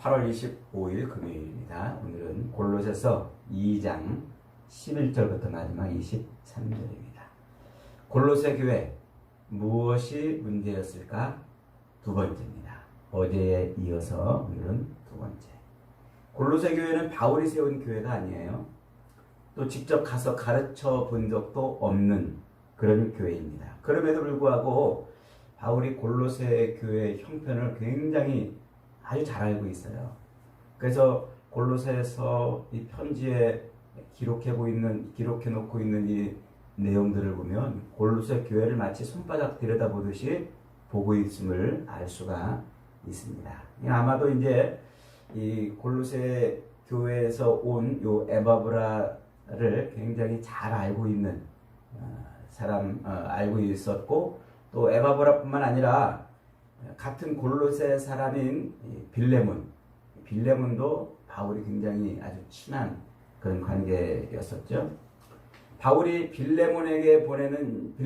8월 25일 금요일입니다. 오늘은 골로새서 2장 11절부터 마지막 23절입니다. 골로새 교회 무엇이 문제였을까? 두 번째입니다. 어제에 이어서 오늘은 두 번째. 골로새 교회는 바울이 세운 교회가 아니에요. 또 직접 가서 가르쳐 본 적도 없는 그런 교회입니다. 그럼에도 불구하고 바울이 골로새 교회의 형편을 굉장히 아주 잘 알고 있어요. 그래서 골로새에서 이 편지에 기록해 놓고 있는 이 내용들을 보면 골로새 교회를 마치 손바닥 들여다보듯이 보고 있음을 알 수가 있습니다. 아마도 이제 이 골로새 교회에서 온 요 에바브라를 굉장히 잘 알고 있는 알고 있었고, 또 에바브라뿐만 아니라 같은 골로새 사람인 빌레몬도 바울이 굉장히 아주 친한 그런 관계였었죠. 바울이 빌레몬에게 보내는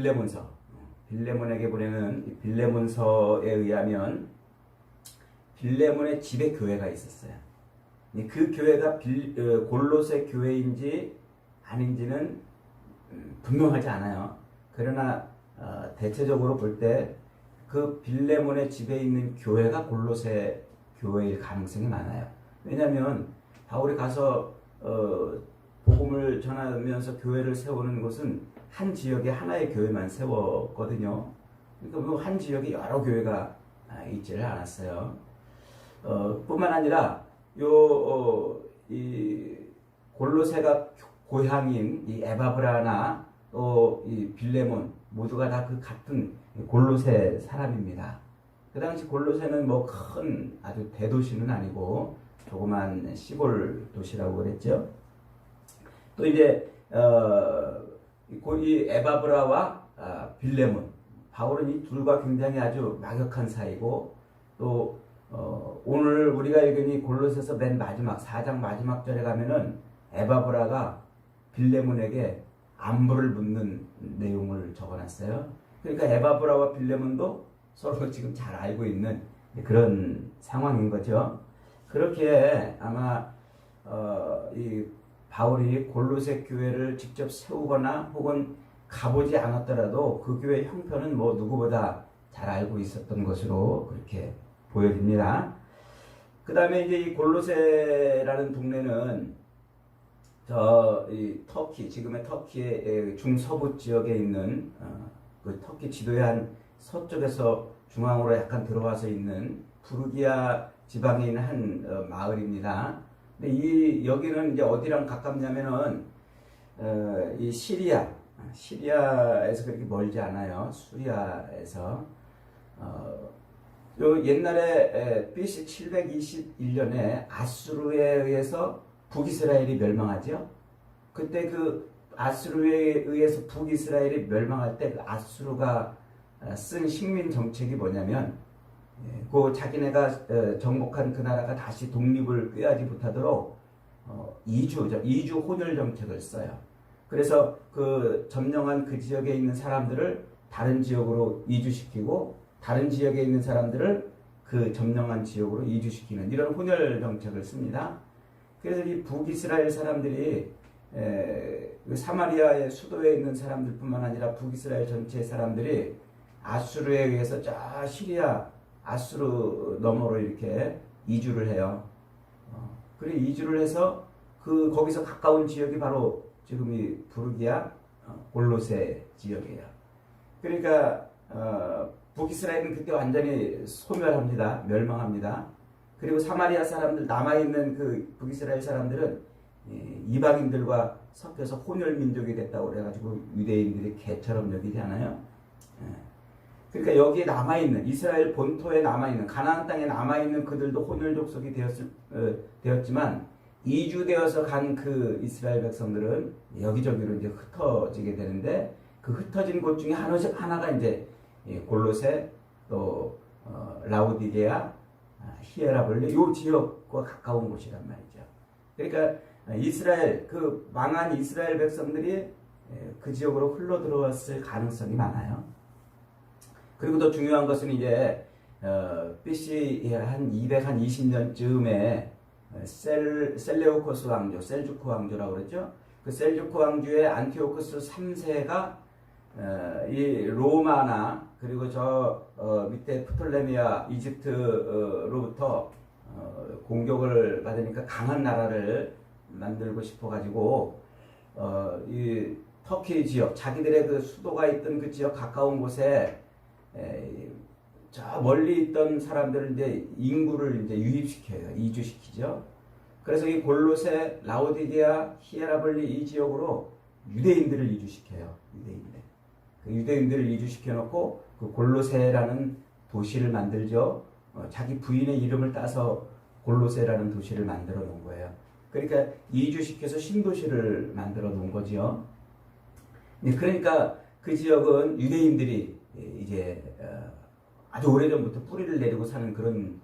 빌레몬서에 의하면 빌레몬의 집에 교회가 있었어요. 그 교회가 골로새 교회인지 아닌지는 분명하지 않아요. 그러나 대체적으로 볼 때 그 빌레몬의 집에 있는 교회가 골로새 교회일 가능성이 많아요. 왜냐하면 바울이 가서 복음을 전하면서 교회를 세우는 곳은 한 지역에 하나의 교회만 세웠거든요. 그러니까 한 지역에 여러 교회가 있지를 않았어요. 뿐만 아니라 이 골로새가 고향인 이 에바브라나 또 이 빌레몬 모두가 다 그 같은 골로새 사람입니다. 그 당시 골로새는 뭐 큰 아주 대도시는 아니고 조그만 시골 도시라고 그랬죠. 또 이제 이 에바브라와 빌레몬, 바울은 이 둘과 굉장히 아주 막역한 사이고, 또 오늘 우리가 읽은 이 골로새서 맨 마지막 4장 마지막 절에 가면은 에바브라가 빌레몬에게 안부를 묻는 내용을 적어놨어요. 그러니까 에바브라와 빌레몬도 서로 지금 잘 알고 있는 그런 상황인 거죠. 그렇게 아마 이 바울이 골로새 교회를 직접 세우거나 혹은 가보지 않았더라도 그 교회 형편은 뭐 누구보다 잘 알고 있었던 것으로 그렇게 보여집니다. 그 다음에 이제 이 골로새라는 동네는 이 터키, 지금의 터키의 중서부 지역에 있는 그 터키 지도의 한 서쪽에서 중앙으로 약간 들어와서 있는 부르기아 지방에 있는 한 마을입니다. 근데 여기는 이제 어디랑 가깝냐면은 이 시리아에서 그렇게 멀지 않아요. 수리아에서 옛날에 BC 721년에 아수르에 의해서 북이스라엘이 멸망하죠. 그때 그 아수르에 의해서 북이스라엘이 멸망할 때 그 아수르가 쓴 식민 정책이 뭐냐면 그 자기네가 정복한 그 나라가 다시 독립을 꾀하지 못하도록 이주 혼혈 정책을 써요. 그래서 그 점령한 그 지역에 있는 사람들을 다른 지역으로 이주시키고, 다른 지역에 있는 사람들을 그 점령한 지역으로 이주시키는 이런 혼혈 정책을 씁니다. 그래서 이 북이스라엘 사람들이 사마리아의 수도에 있는 사람들뿐만 아니라 북이스라엘 전체 사람들이 아수르에 의해서 저 시리아 아수르 너머로 이렇게 이주를 해요. 그리고 이주를 해서 거기서 가까운 지역이 바로 지금 이 부르기아 골로새 지역이에요. 그러니까 북이스라엘은 그때 완전히 소멸합니다. 멸망합니다. 그리고 사마리아 사람들, 남아있는 그 북이스라엘 사람들은 이방인들과 섞여서 혼혈 민족이 됐다고 그래가지고 유대인들이 개처럼 여기잖아요. 그러니까 여기에 남아있는, 이스라엘 본토에 남아있는, 가나안 땅에 남아있는 그들도 혼혈 족속이 되었지만, 이주되어서 간 그 이스라엘 백성들은 여기저기로 이제 흩어지게 되는데, 그 흩어진 곳 중에 하나가 이제 골로새, 또 라우디게아, 히에라볼레, 요 지역과 가까운 곳이란 말이죠. 그러니까 그 망한 이스라엘 백성들이 그 지역으로 흘러 들어왔을 가능성이 많아요. 그리고 더 중요한 것은 이제 BC 한 220년쯤에 셀레우코스 왕조, 셀주크 왕조라고 그랬죠. 그 셀주크 왕조의 안티오쿠스 3세가 이 로마나 그리고 저 밑에 프톨레미아 이집트로부터 공격을 받으니까 강한 나라를 만들고 싶어 가지고 이 터키 지역, 자기들의 그 수도가 있던 그 지역 가까운 곳에 저 멀리 있던 사람들을 이제 인구를 이제 유입시켜요. 이주시키죠. 그래서 이 골로새, 라오디게아, 히에라볼리 이 지역으로 유대인들을 이주시켜요. 유대인들. 그 유대인들을 이주시켜 놓고 그 골로새라는 도시를 만들죠. 자기 부인의 이름을 따서 골로새라는 도시를 만들어 놓은 거예요. 그러니까 이주시켜서 신도시를 만들어 놓은 거죠. 그러니까 그 지역은 유대인들이 이제 아주 오래전부터 뿌리를 내리고 사는 그런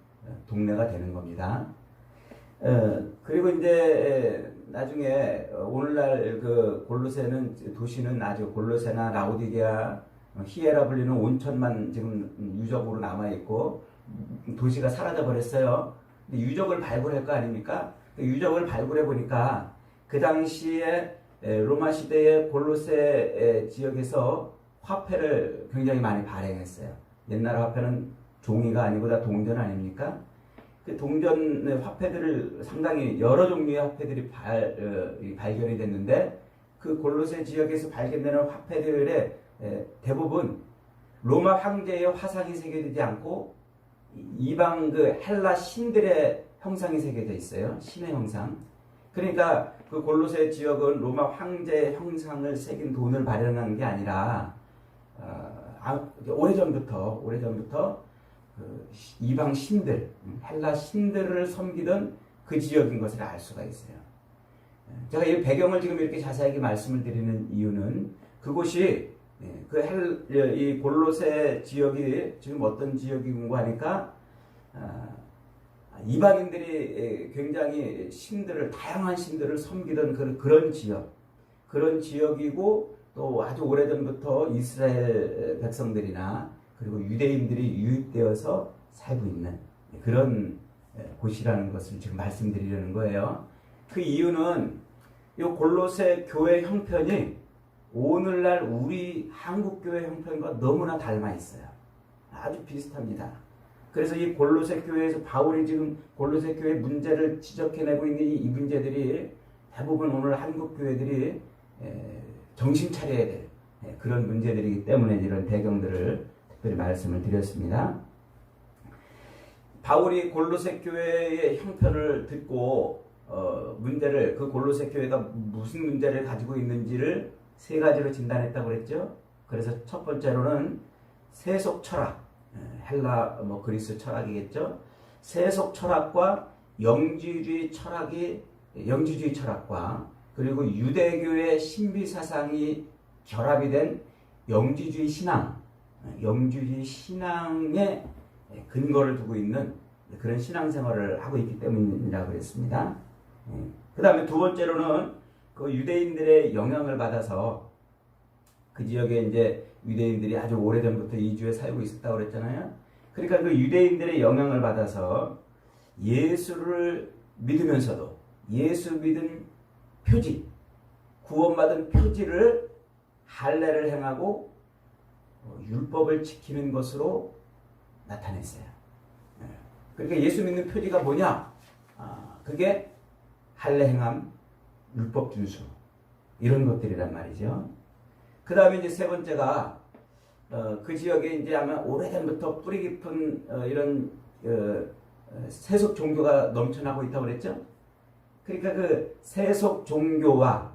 동네가 되는 겁니다. 그리고 이제 나중에 오늘날 그 골로새는 도시는 아주 골로새나 라오디게아, 히에라블리는 온천만 지금 유적으로 남아 있고 도시가 사라져 버렸어요. 근데 유적을 발굴할 거 아닙니까? 그 유적을 발굴해 보니까 그 당시에 로마 시대의 골로새 지역에서 화폐를 굉장히 많이 발행했어요. 옛날 화폐는 종이가 아니고 다 동전 아닙니까? 그 동전 화폐들을 상당히 여러 종류의 화폐들이 발견이 됐는데 그 골로새 지역에서 발견되는 화폐들의 대부분 로마 황제의 화상이 새겨지지 않고 이방 그 헬라 신들의 형상이 새겨져 있어요. 신의 형상. 그러니까 그 골로새 지역은 로마 황제의 형상을 새긴 돈을 발행한 게 아니라 오래전부터 그 이방 신들, 헬라 신들을 섬기던 그 지역인 것을 알 수가 있어요. 제가 이 배경을 지금 이렇게 자세하게 말씀을 드리는 이유는 그곳이 이 골로새 지역이 지금 어떤 지역인가 하니까 이방인들이 굉장히 다양한 신들을 섬기던 그런 지역이고 또 아주 오래전부터 이스라엘 백성들이나 그리고 유대인들이 유입되어서 살고 있는 그런 곳이라는 것을 지금 말씀드리려는 거예요. 그 이유는 이 골로새 교회 형편이 오늘날 우리 한국 교회 형편과 너무나 닮아 있어요. 아주 비슷합니다. 그래서 이 골로새 교회에서 바울이 지금 골로새 교회 문제를 지적해내고 있는 이 문제들이 대부분 오늘 한국 교회들이 정신 차려야 될 그런 문제들이기 때문에 이런 배경들을 특별히 말씀을 드렸습니다. 바울이 골로새 교회의 형편을 듣고 그 골로새 교회가 무슨 문제를 가지고 있는지를 세 가지로 진단했다고 그랬죠. 그래서 첫 번째로는 세속 철학, 헬라 그리스 철학이겠죠. 세속 철학과 영지주의 철학과 그리고 유대교의 신비 사상이 결합이 된 영지주의 신앙의 근거를 두고 있는 그런 신앙생활을 하고 있기 때문이라고 그랬습니다. 그 다음에 두 번째로는 그 유대인들의 영향을 받아서 그 지역에 이제 유대인들이 아주 오래전부터 이주해 살고 있었다고 그랬잖아요. 그러니까 그 유대인들의 영향을 받아서 예수를 믿으면서도 예수 믿은 표지, 구원받은 표지를 할례를 행하고 율법을 지키는 것으로 나타냈어요. 그러니까 예수 믿는 표지가 뭐냐? 그게 할례 행함, 율법 준수 이런 것들이란 말이죠. 그 다음에 이제 세 번째가 그 지역에 이제 아마 오래전부터 뿌리 깊은 이런 세속 종교가 넘쳐나고 있다고 그랬죠. 그러니까 그 세속 종교와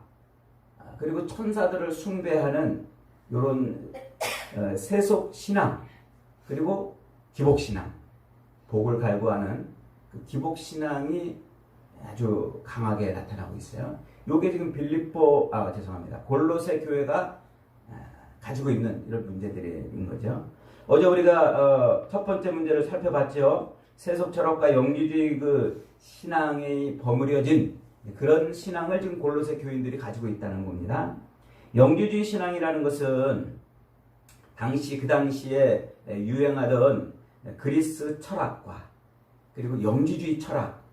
그리고 천사들을 숭배하는 이런 세속 신앙 그리고 기복 신앙, 복을 갈구하는 그 기복 신앙이 아주 강하게 나타나고 있어요. 요게 지금 골로새 교회가 가지고 있는 이런 문제들인 거죠. 어제 우리가 첫 번째 문제를 살펴봤죠. 세속 철학과 영지주의 그 신앙이 버무려진 그런 신앙을 지금 골로새 교인들이 가지고 있다는 겁니다. 영지주의 신앙이라는 것은 그 당시에 유행하던 그리스 철학과 그리고 영지주의 철학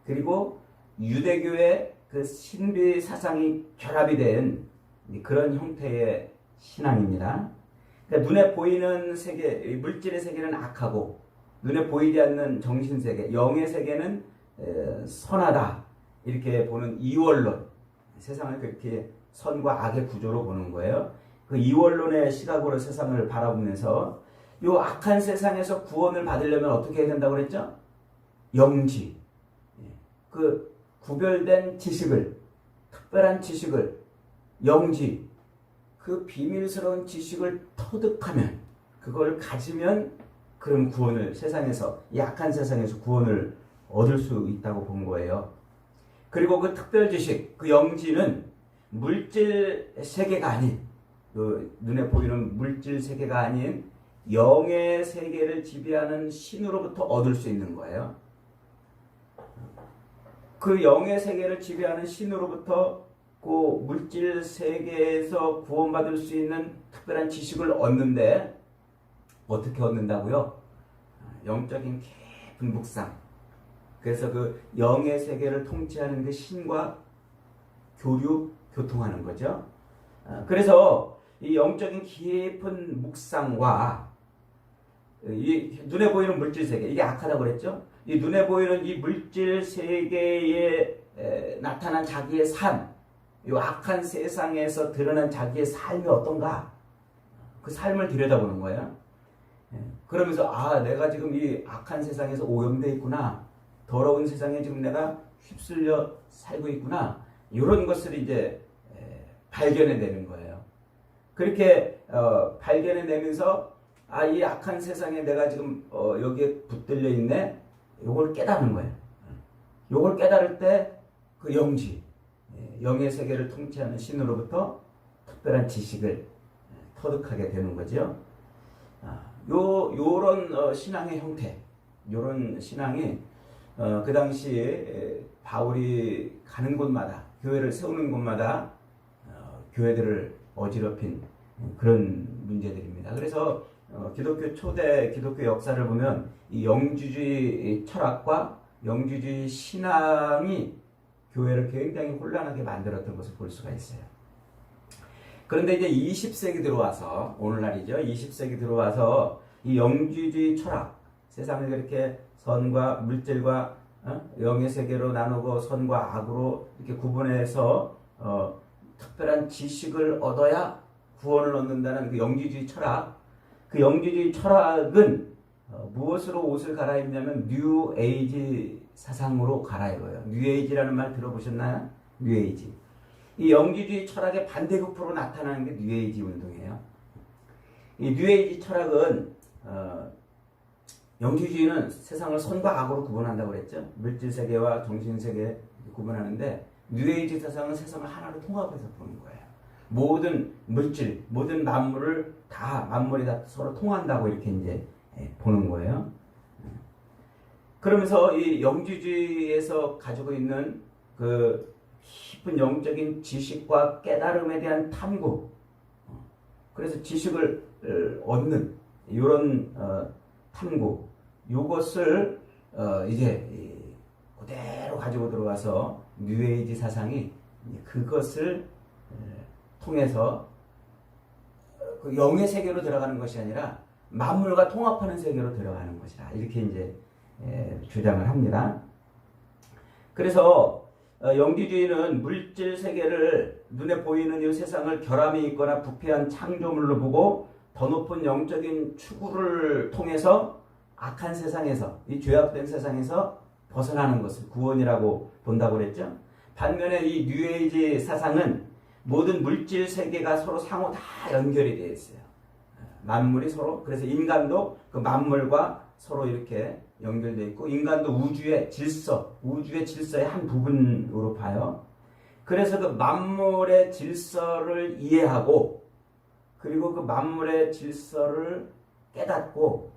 그리고 유대교의 그 신비 사상이 결합이 된 그런 형태의 신앙입니다. 그러니까 눈에 보이는 세계, 물질의 세계는 악하고 눈에 보이지 않는 정신세계, 영의 세계는 선하다 이렇게 보는 이원론, 세상을 그렇게 선과 악의 구조로 보는 거예요. 그 이원론의 시각으로 세상을 바라보면서 이 악한 세상에서 구원을 받으려면 어떻게 해야 된다고 그랬죠? 영지, 그 구별된 지식을, 특별한 지식을, 영지, 그 비밀스러운 지식을 터득하면, 그걸 가지면 그럼 구원을 세상에서, 이 악한 세상에서 구원을 얻을 수 있다고 본 거예요. 그리고 그 특별 지식, 그 영지는 물질 세계가 아닌, 그 눈에 보이는 물질 세계가 아닌 영의 세계를 지배하는 신으로부터 얻을 수 있는 거예요. 그 영의 세계를 지배하는 신으로부터 그 물질 세계에서 구원받을 수 있는 특별한 지식을 얻는데 어떻게 얻는다고요? 영적인 깊은 묵상. 그래서 그 영의 세계를 통치하는 그 신과 교통하는 거죠. 그래서 이 영적인 깊은 묵상과 이 눈에 보이는 물질 세계, 이게 악하다고 그랬죠? 이 눈에 보이는 이 물질 세계에 나타난 자기의 삶, 이 악한 세상에서 드러난 자기의 삶이 어떤가? 그 삶을 들여다보는 거예요. 그러면서 내가 지금 이 악한 세상에서 오염되어 있구나. 더러운 세상에 지금 내가 휩쓸려 살고 있구나. 이런 것을 이제 발견해내는 거예요. 그렇게 발견해내면서 이 악한 세상에 내가 지금 여기에 붙들려 있네. 요걸 깨닫는 거예요. 요걸 깨달을 때 그 영지, 영의 세계를 통치하는 신으로부터 특별한 지식을 터득하게 되는 거죠. 요런 신앙의 형태, 요런 신앙이 그 당시 바울이 가는 곳마다, 교회를 세우는 곳마다 교회들을 어지럽힌 그런 문제들입니다. 그래서 기독교 초대 기독교 역사를 보면 이 영주주의 철학과 영주주의 신앙이 교회를 굉장히 혼란하게 만들었던 것을 볼 수가 있어요. 그런데 이제 20세기 들어와서, 오늘날이죠. 20세기 들어와서 이 영주주의 철학, 세상을 그렇게 선과 물질과 영의 세계로 나누고 선과 악으로 이렇게 구분해서 특별한 지식을 얻어야 구원을 얻는다는 그 영주주의 철학, 그 영주주의 철학은 무엇으로 옷을 갈아입냐면 뉴 에이지 사상으로 갈아입어요. 뉴 에이지라는 말 들어보셨나요? 뉴 에이지. 이 영주주의 철학의 반대급부로 나타나는 게 뉴 에이지 운동이에요. 이 뉴 에이지 철학은 영주주의는 세상을 선과 악으로 구분한다고 그랬죠. 물질 세계와 정신 세계 구분하는데 뉴 에이지 사상은 세상을 하나로 통합해서 보는 거예요. 모든 물질, 모든 만물이 다 서로 통한다고 이렇게 이제 보는 거예요. 그러면서 이 영주주의에서 가지고 있는 그 깊은 영적인 지식과 깨달음에 대한 탐구, 그래서 지식을 얻는 이런 탐구, 이것을 이제 그대로 가지고 들어와서 뉴에이지 사상이 그것을 통해서 그 영의 세계로 들어가는 것이 아니라 만물과 통합하는 세계로 들어가는 것이다. 이렇게 이제 주장을 합니다. 그래서 영주주의는 물질 세계를 눈에 보이는 이 세상을 결함이 있거나 부패한 창조물로 보고 더 높은 영적인 추구를 통해서 악한 세상에서, 이 죄악된 세상에서 벗어나는 것을 구원이라고 본다고 그랬죠. 반면에 이 뉴에이지 사상은 모든 물질 세계가 서로 상호 다 연결이 되어 있어요. 만물이 서로, 그래서 인간도 그 만물과 서로 이렇게 연결되어 있고, 인간도 우주의 질서의 한 부분으로 봐요. 그래서 그 만물의 질서를 이해하고, 그리고 그 만물의 질서를 깨닫고,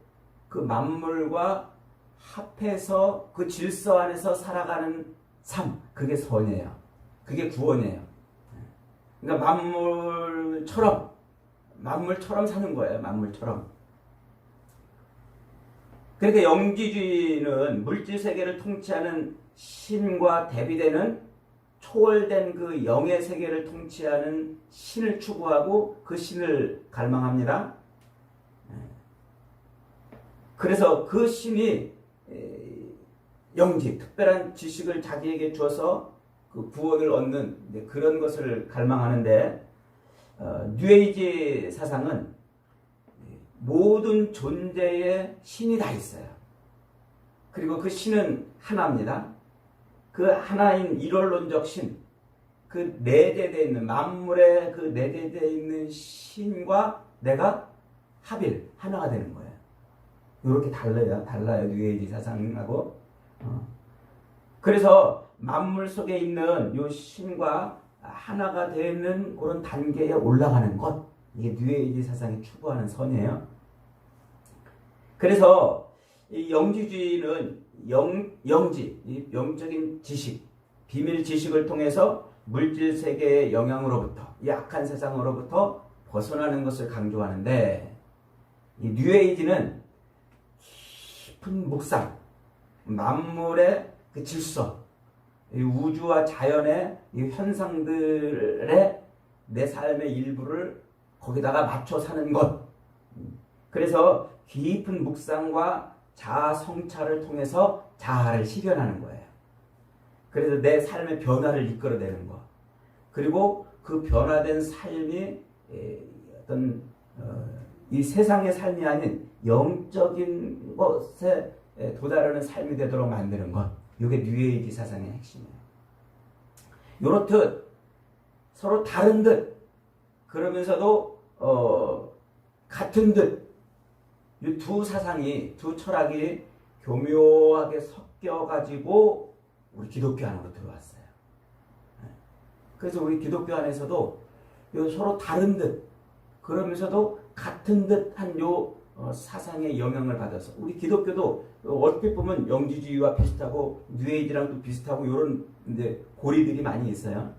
그 만물과 합해서 그 질서 안에서 살아가는 삶, 그게 선이에요. 그게 구원이에요. 그러니까 만물처럼 사는 거예요. 만물처럼. 그러니까 영지주의는 물질 세계를 통치하는 신과 대비되는 초월된 그 영의 세계를 통치하는 신을 추구하고 그 신을 갈망합니다. 그래서 그 신이 영지, 특별한 지식을 자기에게 주어서 그 구원을 얻는 그런 것을 갈망하는데, 뉴에이지 사상은 모든 존재에 신이 다 있어요. 그리고 그 신은 하나입니다. 그 하나인 일원론적 신, 그 내재되어 있는 만물에 그 내재되어 있는 신과 내가 합일, 하나가 되는 거예요. 이렇게 달라요. 뉴에이지 사상하고. 그래서 만물 속에 있는 이 신과 하나가 되는 그런 단계에 올라가는 것, 이게 뉴에이지 사상이 추구하는 선이에요. 그래서 이 영지주의는 영지, 이 영적인 지식, 비밀 지식을 통해서 물질 세계의 영향으로부터, 약한 세상으로부터 벗어나는 것을 강조하는데, 이 뉴에이지는 깊은 묵상, 만물의 그 질서, 이 우주와 자연의 이 현상들의 내 삶의 일부를 거기다가 맞춰 사는 것. 그래서 깊은 묵상과 자아 성찰을 통해서 자아를 실현하는 거예요. 그래서 내 삶의 변화를 이끌어내는 것. 그리고 그 변화된 삶이 어떤 이 세상의 삶이 아닌 영적인 것에 도달하는 삶이 되도록 만드는 것. 이게 뉴에이지 사상의 핵심이에요. 요렇듯 서로 다른 듯 그러면서도 같은 듯 이 두 사상이, 두 철학이 교묘하게 섞여가지고 우리 기독교 안으로 들어왔어요. 그래서 우리 기독교 안에서도 요 서로 다른 듯 그러면서도 같은 듯한 요 사상의 영향을 받아서 우리 기독교도 얼핏 보면 영지주의와 비슷하고 뉴에이지랑 또 비슷하고 이런 이제 고리들이 많이 있어요.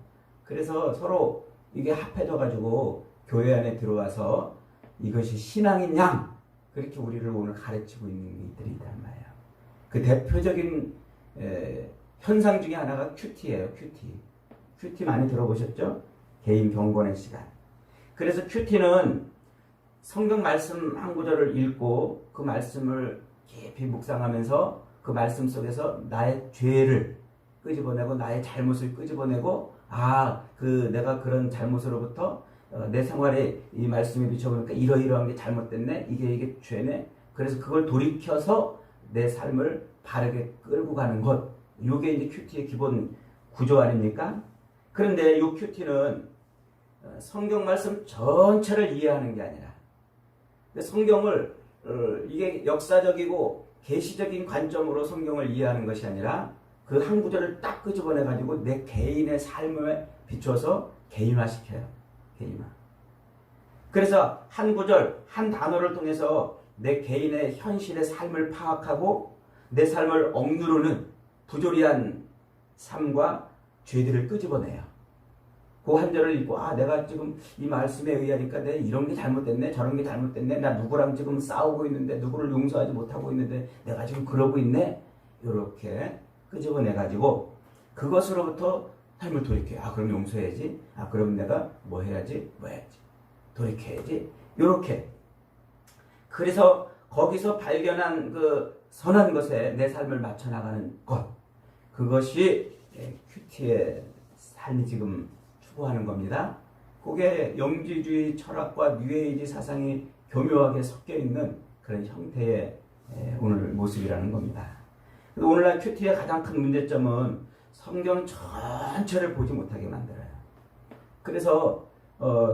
그래서 서로 이게 합해져가지고 교회 안에 들어와서 이것이 신앙인 양 그렇게 우리를 오늘 가르치고 있는 이들이 있단 말이에요. 그 대표적인 현상 중에 하나가 큐티예요. 큐티 많이 들어보셨죠? 개인 경건의 시간. 그래서 큐티는 성경 말씀 한 구절을 읽고 그 말씀을 깊이 묵상하면서 그 말씀 속에서 나의 죄를 끄집어내고 나의 잘못을 끄집어내고 내가 그런 잘못으로부터 내 생활에 이 말씀에 비춰보니까 이러이러한 게 잘못됐네. 이게 죄네. 그래서 그걸 돌이켜서 내 삶을 바르게 끌고 가는 것. 이게 이제 큐티의 기본 구조 아닙니까? 그런데 이 큐티는 성경 말씀 전체를 이해하는 게 아니라 성경을 이게 역사적이고 계시적인 관점으로 성경을 이해하는 것이 아니라 그 한 구절을 딱 끄집어내 가지고 내 개인의 삶에 비춰서 개인화시켜요. 개인화. 그래서 한 구절, 한 단어를 통해서 내 개인의 현실의 삶을 파악하고 내 삶을 억누르는 부조리한 삶과 죄들을 끄집어내요. 그 한 절을 읽고 내가 지금 이 말씀에 의하니까 내 이런 게 잘못됐네 저런 게 잘못됐네 나 누구랑 지금 싸우고 있는데 누구를 용서하지 못하고 있는데 내가 지금 그러고 있네 이렇게 끄집어내 가지고 그것으로부터 삶을 돌이켜요. 그럼 용서해야지. 그럼 내가 뭐 해야지 돌이켜야지. 이렇게. 그래서 거기서 발견한 그 선한 것에 내 삶을 맞춰 나가는 것. 그것이 큐티의 삶이 지금 추구하는 겁니다. 그게 영지주의 철학과 뉴에이지 사상이 교묘하게 섞여 있는 그런 형태의 오늘 모습이라는 겁니다. 오늘날 큐티의 가장 큰 문제점은 성경 전체를 보지 못하게 만들어요. 그래서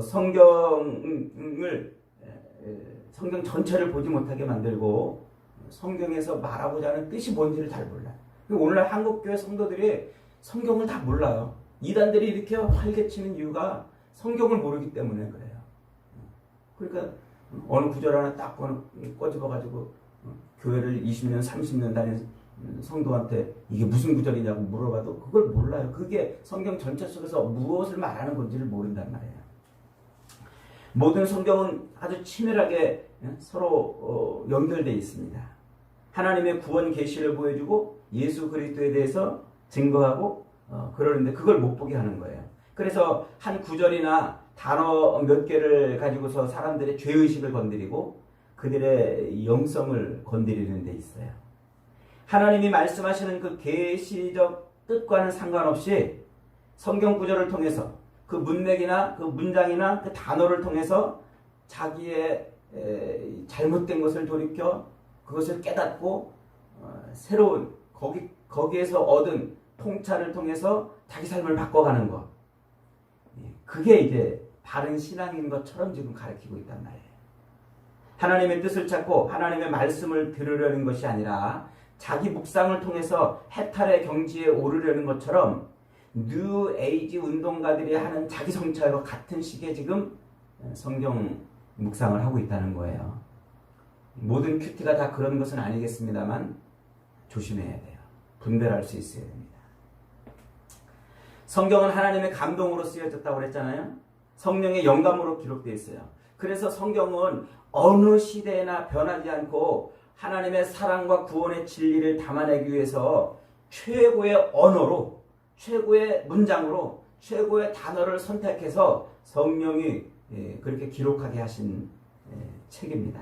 성경 전체를 보지 못하게 만들고 성경에서 말하고자 하는 뜻이 뭔지를 잘 몰라요. 오늘날 한국교회 성도들이 성경을 다 몰라요. 이단들이 이렇게 활개치는 이유가 성경을 모르기 때문에 그래요. 그러니까 어느 구절 하나 딱 꺼집어가지고 교회를 20년, 30년 다닌 성도한테 이게 무슨 구절이냐고 물어봐도 그걸 몰라요. 그게 성경 전체 속에서 무엇을 말하는 건지를 모른단 말이에요. 모든 성경은 아주 치밀하게 서로 연결되어 있습니다. 하나님의 구원 계시를 보여주고 예수 그리스도에 대해서 증거하고 그러는데 그걸 못 보게 하는 거예요. 그래서 한 구절이나 단어 몇 개를 가지고서 사람들의 죄의식을 건드리고 그들의 영성을 건드리는 데 있어요. 하나님이 말씀하시는 그 계시적 뜻과는 상관없이 성경 구절을 통해서 그 문맥이나 그 문장이나 그 단어를 통해서 자기의 잘못된 것을 돌이켜 그것을 깨닫고 새로운 거기에서 얻은 통찰을 통해서 자기 삶을 바꿔가는 것. 그게 이제 바른 신앙인 것처럼 지금 가르치고 있단 말이에요. 하나님의 뜻을 찾고 하나님의 말씀을 들으려는 것이 아니라 자기 묵상을 통해서 해탈의 경지에 오르려는 것처럼 뉴 에이지 운동가들이 하는 자기 성찰과 같은 시기에 지금 성경 묵상을 하고 있다는 거예요. 모든 큐티가 다 그런 것은 아니겠습니다만 조심해야 돼요. 분별할 수 있어야 됩니다. 성경은 하나님의 감동으로 쓰여졌다고 그랬잖아요. 성령의 영감으로 기록되어 있어요. 그래서 성경은 어느 시대에나 변하지 않고 하나님의 사랑과 구원의 진리를 담아내기 위해서 최고의 언어로, 최고의 문장으로, 최고의 단어를 선택해서 성령이 그렇게 기록하게 하신 책입니다.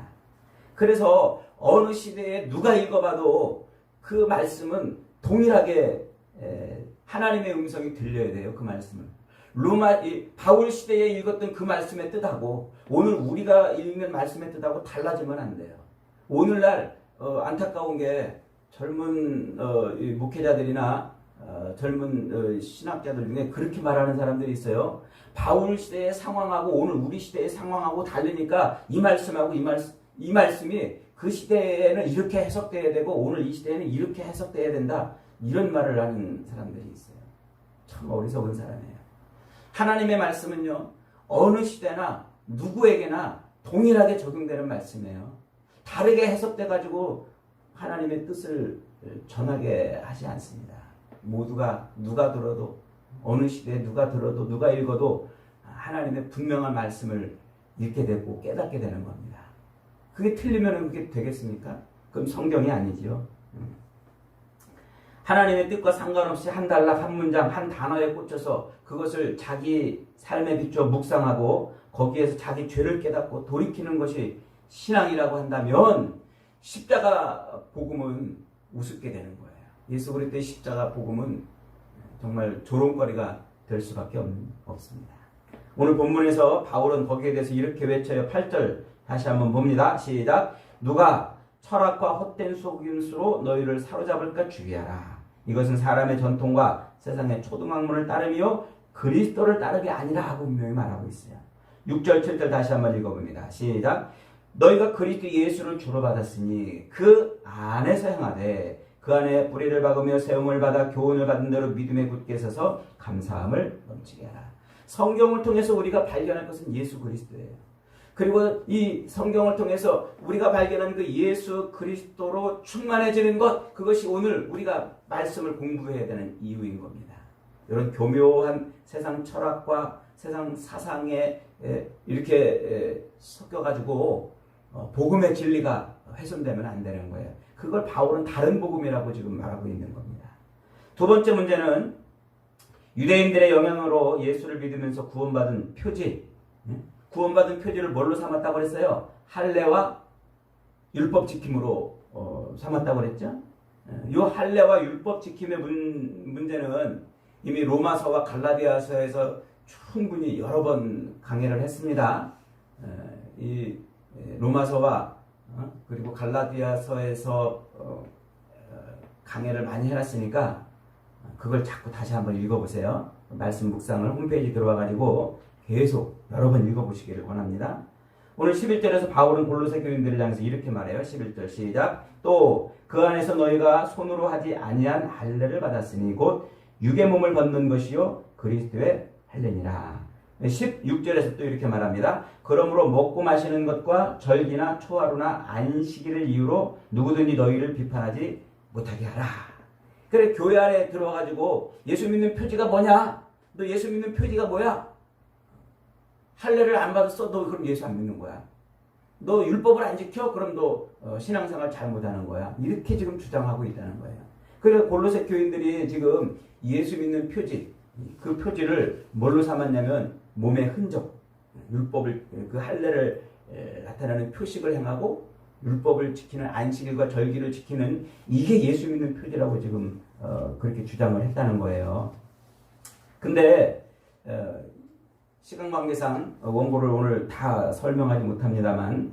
그래서 어느 시대에 누가 읽어봐도 그 말씀은 동일하게 하나님의 음성이 들려야 돼요. 그 말씀은. 바울 시대에 읽었던 그 말씀의 뜻하고 오늘 우리가 읽는 말씀의 뜻하고 달라지면 안 돼요. 오늘날 안타까운 게 젊은 목회자들이나 젊은 신학자들 중에 그렇게 말하는 사람들이 있어요. 바울 시대의 상황하고 오늘 우리 시대의 상황하고 다르니까 이 말씀하고 이 말씀이 그 시대에는 이렇게 해석돼야 되고 오늘 이 시대에는 이렇게 해석돼야 된다. 이런 말을 하는 사람들이 있어요. 참 어리석은 사람이에요. 하나님의 말씀은요. 어느 시대나 누구에게나 동일하게 적용되는 말씀이에요. 다르게 해석돼가지고 하나님의 뜻을 전하게 하지 않습니다. 모두가 누가 들어도 어느 시대에 누가 들어도 누가 읽어도 하나님의 분명한 말씀을 읽게 되고 깨닫게 되는 겁니다. 그게 틀리면 그게 되겠습니까? 그럼 성경이 아니지요. 하나님의 뜻과 상관없이 한 단락, 한 문장, 한 단어에 꽂혀서 그것을 자기 삶에 비추어 묵상하고 거기에서 자기 죄를 깨닫고 돌이키는 것이 신앙이라고 한다면 십자가 복음은 우습게 되는 거예요. 예수 그리스도의 십자가 복음은 정말 조롱거리가 될 수밖에 없습니다. 오늘 본문에서 바울은 거기에 대해서 이렇게 외쳐요. 8절 다시 한번 봅니다. 시작. 누가 철학과 헛된 속임수로 너희를 사로잡을까 주의하라. 이것은 사람의 전통과 세상의 초등학문을 따름이요 그리스도를 따름이 아니라 하고 분명히 말하고 있어요. 6절 7절 다시 한번 읽어봅니다. 시작. 너희가 그리스도 예수를 주로 받았으니 그 안에서 행하되 그 안에 뿌리를 박으며 세움을 받아 교훈을 받은 대로 믿음에 굳게 서서 감사함을 넘치게 하라. 성경을 통해서 우리가 발견할 것은 예수 그리스도예요. 그리고 이 성경을 통해서 우리가 발견한 그 예수 그리스도로 충만해지는 것, 그것이 오늘 우리가 말씀을 공부해야 되는 이유인 겁니다. 이런 교묘한 세상 철학과 세상 사상에 이렇게 섞여가지고 복음의 진리가 훼손되면 안 되는 거예요. 그걸 바울은 다른 복음이라고 지금 말하고 있는 겁니다. 두 번째 문제는 유대인들의 영향으로 예수를 믿으면서 구원받은 표지, 구원받은 표지를 뭘로 삼았다고 그랬어요? 할례와 율법 지킴으로 삼았다고 그랬죠? 이 할례와 율법 지킴의 문제는 이미 로마서와 갈라디아서에서 충분히 여러 번 강해를 했습니다. 이 로마서와 그리고 갈라디아서에서 강해를 많이 해놨으니까 그걸 자꾸 다시 한번 읽어보세요. 말씀 묵상을 홈페이지 들어와가지고 계속 여러 번 읽어보시기를 권합니다. 오늘 11절에서 바울은 골로새 교인들을 향해서 이렇게 말해요. 11절 시작. 또 그 안에서 너희가 손으로 하지 아니한 할례를 받았으니 곧 육의 몸을 걷는 것이요 그리스도의 할례니라. 16절에서 또 이렇게 말합니다. 그러므로 먹고 마시는 것과 절기나 초하루나 안식일을 이유로 누구든지 너희를 비판하지 못하게 하라. 그래, 교회 안에 들어와가지고 예수 믿는 표지가 뭐냐? 너 예수 믿는 표지가 뭐야? 할례를 안 받았어? 너 그럼 예수 안 믿는 거야. 너 율법을 안 지켜? 그럼 너 신앙생활 잘못하는 거야. 이렇게 지금 주장하고 있다는 거예요. 그래서 골로새 교인들이 지금 예수 믿는 표지, 그 표지를 뭘로 삼았냐면 몸의 흔적, 율법을 그 할례를 나타내는 표식을 행하고 율법을 지키는 안식일과 절기를 지키는 이게 예수 믿는 표지라고 지금 그렇게 주장을 했다는 거예요. 근데 시간 관계상 원고를 오늘 다 설명하지 못합니다만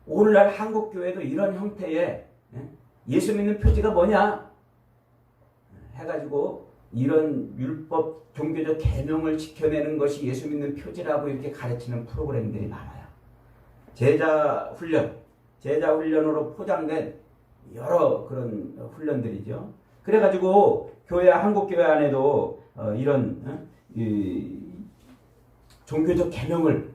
오늘날 한국 교회도 이런 형태의 예수 믿는 표지가 뭐냐 해가지고 이런 율법 종교적 계명을 지켜내는 것이 예수 믿는 표지라고 이렇게 가르치는 프로그램들이 많아요. 제자 훈련으로 포장된 여러 그런 훈련들이죠. 그래가지고 한국 교회 안에도 이런 종교적 계명을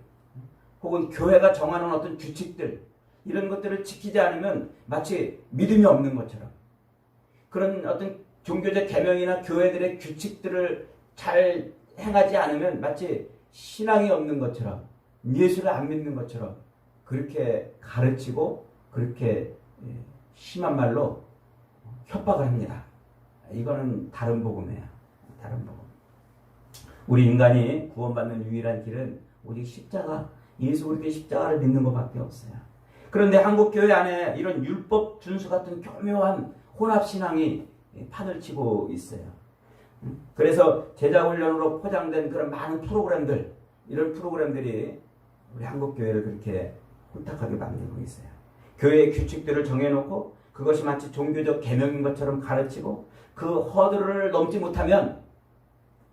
혹은 교회가 정하는 어떤 규칙들 이런 것들을 지키지 않으면 마치 믿음이 없는 것처럼 그런 어떤 종교적 계명이나 교회들의 규칙들을 잘 행하지 않으면 마치 신앙이 없는 것처럼 예수를 안 믿는 것처럼 그렇게 가르치고 그렇게 심한 말로 협박을 합니다. 이거는 다른 복음이에요. 다른 복음. 우리 인간이 구원받는 유일한 길은 오직 십자가, 예수 그리스도의 십자가를 믿는 것밖에 없어요. 그런데 한국 교회 안에 이런 율법 준수 같은 교묘한 혼합신앙이 판을 치고 있어요. 그래서 제자훈련으로 포장된 그런 많은 프로그램들, 이런 프로그램들이 우리 한국 교회를 그렇게 혼탁하게 만들고 있어요. 교회의 규칙들을 정해놓고 그것이 마치 종교적 계명인 것처럼 가르치고 그 허들을 넘지 못하면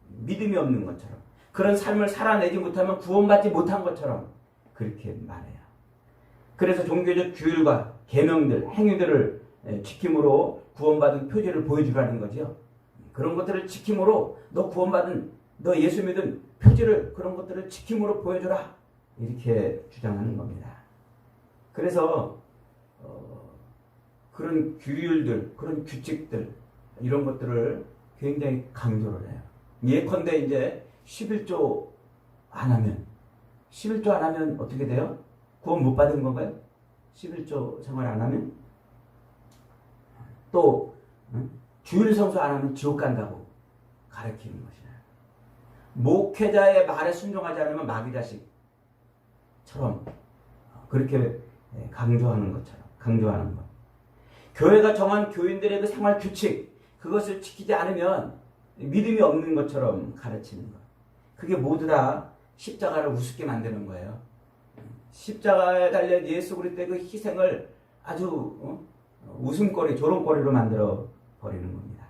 믿음이 없는 것처럼 그런 삶을 살아내지 못하면 구원받지 못한 것처럼 그렇게 말해요. 그래서 종교적 규율과 계명들, 행위들을 지킴으로 구원받은 표지를 보여주라는 거죠. 그런 것들을 지킴으로 너 예수 믿은 표지를 그런 것들을 지킴으로 보여주라 이렇게 주장하는 겁니다. 그래서 그런 규율들, 그런 규칙들 이런 것들을 굉장히 강조를 해요. 예컨대 이제 11조 안 하면 어떻게 돼요? 구원 못 받은 건가요? 11조 생활 안 하면? 또 주일 성수 안 하면 지옥 간다고 가르치는 것이에요. 목회자의 말에 순종하지 않으면 마귀 자식처럼 그렇게 강조하는 것. 교회가 정한 교인들의 그 생활 규칙 그것을 지키지 않으면 믿음이 없는 것처럼 가르치는 것. 그게 모두 다 십자가를 우습게 만드는 거예요. 십자가에 달려 예수 그리스도의 그 희생을 아주 웃음거리, 조롱거리로 만들어 버리는 겁니다.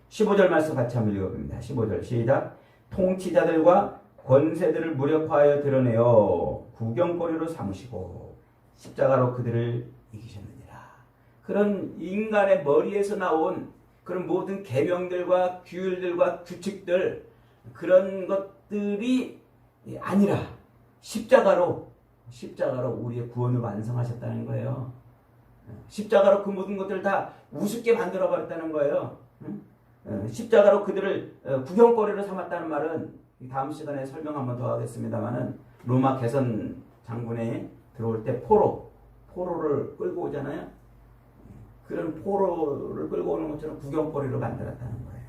15절 말씀 같이 한번 읽어봅니다. 15절 시작. 통치자들과 권세들을 무력화하여 드러내어 구경거리로 삼으시고 십자가로 그들을 이기셨느니라. 그런 인간의 머리에서 나온 그런 모든 계명들과 규율들과 규칙들 그런 것들이 아니라 십자가로 우리의 구원을 완성하셨다는 거예요. 십자가로 그 모든 것들을 다 우습게 만들어 버렸다는 거예요. 십자가로 그들을 구경거리로 삼았다는 말은 다음 시간에 설명 한번 더 하겠습니다만은 로마 개선 장군이 들어올 때 포로를 끌고 오잖아요. 그런 포로를 끌고 오는 것처럼 구경거리로 만들었다는 거예요.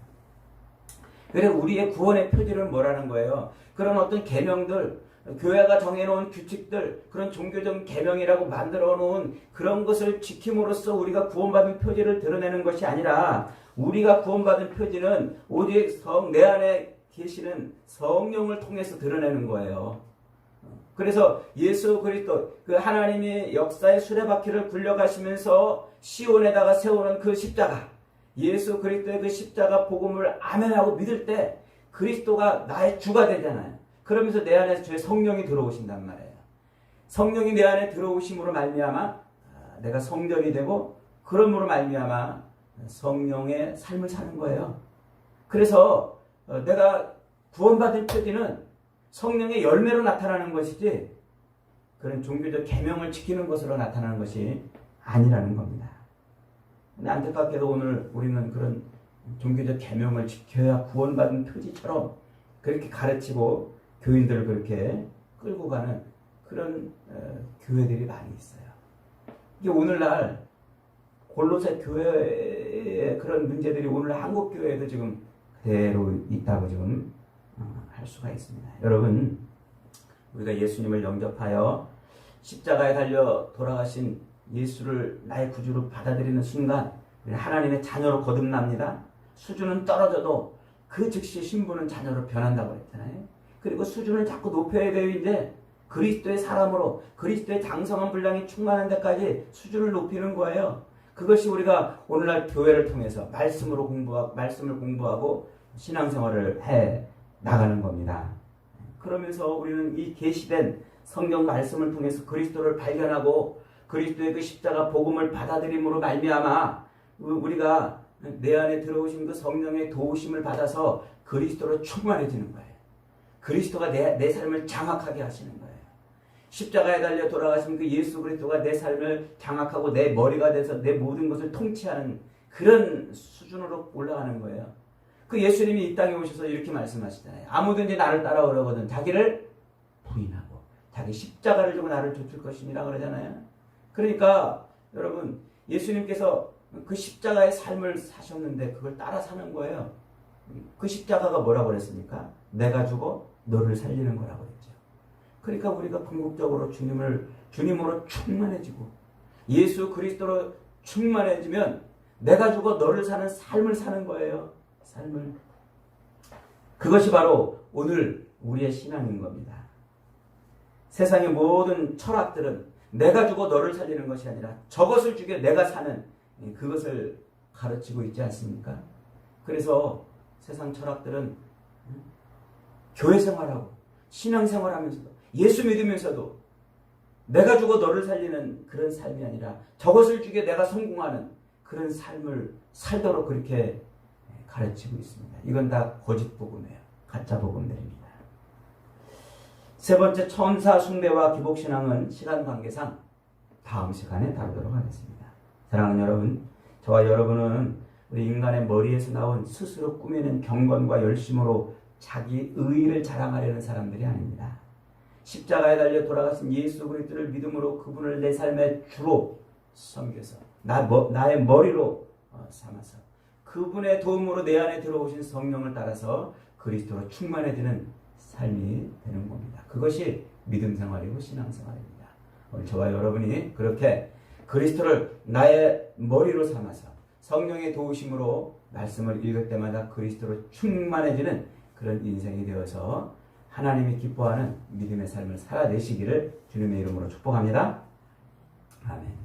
그래 우리의 구원의 표지를 뭐라는 거예요? 그런 어떤 계명들, 교회가 정해놓은 규칙들, 그런 종교적 계명이라고 만들어 놓은 그런 것을 지킴으로써 우리가 구원받은 표지를 드러내는 것이 아니라 우리가 구원받은 표지는 오직 내 안에 계시는 성령을 통해서 드러내는 거예요. 그래서 예수 그리스도 그 하나님이 역사의 수레바퀴를 굴려가시면서 시온에다가 세우는 그 십자가, 예수 그리스도의 그 십자가 복음을 아멘하고 믿을 때 그리스도가 나의 주가 되잖아요. 그러면서 내 안에 주의 성령이 들어오신단 말이에요. 성령이 내 안에 들어오심으로 말미암아 내가 성전이 되고 그러므로 말미암아 성령의 삶을 사는 거예요. 그래서 내가 구원받은 표지는 성령의 열매로 나타나는 것이지 그런 종교적 계명을 지키는 것으로 나타나는 것이 아니라는 겁니다. 근데 안타깝게도 오늘 우리는 그런 종교적 계명을 지켜야 구원받은 표지처럼 그렇게 가르치고 교인들을 그렇게 끌고 가는 그런 교회들이 많이 있어요. 이게 오늘날 골로새 교회의 그런 문제들이 오늘 한국 교회에도 지금 그대로 있다고 지금 할 수가 있습니다. 여러분, 우리가 예수님을 영접하여 십자가에 달려 돌아가신 예수를 나의 구주로 받아들이는 순간 우리는 하나님의 자녀로 거듭납니다. 수준은 떨어져도 그 즉시 신분은 자녀로 변한다고 했잖아요. 그리고 수준을 자꾸 높여야 돼요. 이제 그리스도의 사람으로 그리스도의 장성한 분량이 충만한 데까지 수준을 높이는 거예요. 그것이 우리가 오늘날 교회를 통해서 말씀을 공부하고 신앙생활을 해 나가는 겁니다. 그러면서 우리는 이 계시된 성경 말씀을 통해서 그리스도를 발견하고 그리스도의 그 십자가 복음을 받아들임으로 말미암아 우리가 내 안에 들어오신 그 성령의 도우심을 받아서 그리스도로 충만해지는 거예요. 그리스도가 내 삶을 장악하게 하시는 거예요. 십자가에 달려 돌아가신 그 예수 그리스도가 내 삶을 장악하고 내 머리가 돼서 내 모든 것을 통치하는 그런 수준으로 올라가는 거예요. 그 예수님이 이 땅에 오셔서 이렇게 말씀하시잖아요. 아무든지 나를 따라오려거든 자기를 부인하고 자기 십자가를 지고 나를 쫓을 것이니라 그러잖아요. 그러니까 여러분, 예수님께서 그 십자가의 삶을 사셨는데 그걸 따라 사는 거예요. 그 십자가가 뭐라고 그랬습니까? 내가 죽어 너를 살리는 거라고 그랬죠. 그러니까 우리가 궁극적으로 주님으로 충만해지고 예수 그리스도로 충만해지면 내가 죽어 너를 사는 삶을 사는 거예요. 삶을. 그것이 바로 오늘 우리의 신앙인 겁니다. 세상의 모든 철학들은 내가 죽어 너를 살리는 것이 아니라 저것을 죽여 내가 사는 그것을 가르치고 있지 않습니까? 그래서 세상 철학들은 교회 생활하고 신앙 생활하면서도 예수 믿으면서도 내가 죽어 너를 살리는 그런 삶이 아니라 저것을 죽여 내가 성공하는 그런 삶을 살도록 그렇게 가르치고 있습니다. 이건 다 거짓 복음이에요. 가짜 복음들입니다. 세 번째, 천사 숭배와 기복신앙은 시간 관계상 다음 시간에 다루도록 하겠습니다. 사랑하는 여러분, 저와 여러분은 우리 인간의 머리에서 나온 스스로 꾸며낸 경건과 열심으로 자기 의의를 자랑하려는 사람들이 아닙니다. 십자가에 달려 돌아가신 예수 그리스도를 믿음으로 그분을 내 삶의 주로 섬겨서 나의 머리로 삼아서 그분의 도움으로 내 안에 들어오신 성령을 따라서 그리스도로 충만해지는 삶이 되는 겁니다. 그것이 믿음 생활이고 신앙 생활입니다. 오늘 저와 여러분이 그렇게 그리스도를 나의 머리로 삼아서 성령의 도우심으로 말씀을 읽을 때마다 그리스도로 충만해지는 그런 인생이 되어서 하나님이 기뻐하는 믿음의 삶을 살아내시기를 주님의 이름으로 축복합니다. 아멘.